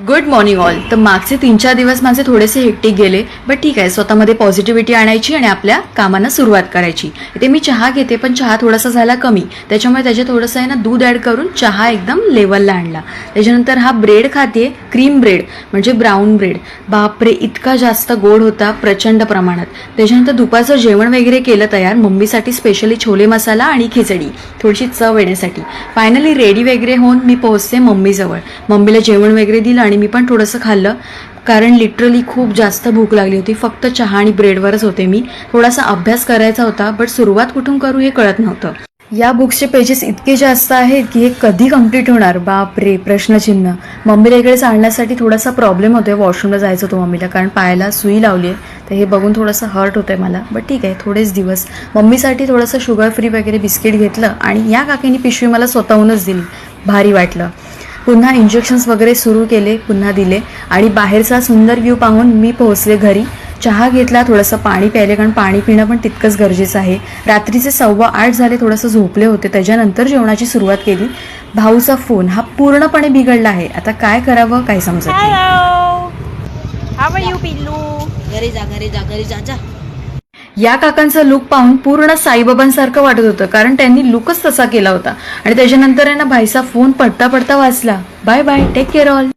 Good morning all. तर मागचे 3-4 दिवस माझे थोडेसे हेक्टिक गेले, बट ठीक आहे. स्वतःमध्ये पॉझिटिव्हिटी आणायची आणि आपल्या कामांना सुरुवात करायची. इथे मी चहा घेते, पण चहा थोडासा झाला कमी, त्याच्यामुळे त्याच्यात थोडंसं आहे ना दूध ॲड करून चहा एकदम लेवलला आणला. त्याच्यानंतर हा ब्रेड खाते, क्रीम ब्रेड म्हणजे ब्राऊन ब्रेड. बापरे, इतका जास्त गोड होता प्रचंड प्रमाणात. त्याच्यानंतर दुपारचं जेवण वगैरे केलं तयार, मम्मीसाठी स्पेशली छोले मसाला आणि खिचडी थोडीशी चव येण्यासाठी. फायनली रेडी वगैरे होऊन मी पोहोचते मम्मीजवळ. मम्मीला जेवण वगैरे दिलं आणि मी पण थोडंसं खाल्लं, कारण लिटरली खूप जास्त भूक लागली होती. फक्त चहा आणि ब्रेडवरच होते मी. थोडासा अभ्यास करायचा होता, बट सुरुवात कुठून करू हे कळत नव्हतं. या बुक्सचे पेजेस इतके जास्त आहेत की हे कधी कम्प्लीट होणार, बाप रे प्रश्नचिन्ह. मम्मीला इकडे चालण्यासाठी थोडासा प्रॉब्लेम होतोय. वॉशरूमला जायचं होतं मम्मीला, कारण पायाला सुई लावली आहे. तर हे बघून थोडंसं हर्ट होतंय मला, बट ठीक आहे, थोडेच दिवस. मम्मीसाठी थोडंसं शुगर फ्री वगैरे बिस्किट घेतलं आणि या काकीने पिशवी मला स्वतःहूनच दिली. भारी वाटलं. पुन्हा इंजेक्शन्स वगैरे सुरू केले, पुन्हा दिले आणि बाहेरचा सुंदर व्ह्यू पाहून मी पोहोचले घरी. चहा घेतला, थोडंसं पाणी प्यायले, कारण पाणी पिणं पण तितकंच गरजेचं आहे. रात्रीचे 7:15 झाले, थोडंसं झोपले होते. त्याच्यानंतर जेवणाची सुरुवात केली. भाऊचा फोन हा पूर्णपणे बिघडला आहे. आता काय करावं काय समजत नाही. How are you, पिल्लू? घरी जा. या काकांचा लुक पाहून पूर्ण साईबाबांसारखं वाटत होतं, कारण त्यांनी लुकच तसा केला होता. आणि त्याच्यानंतर आहे ना भाईचा फोन पडता पडता वाचला. Bye bye, take care all.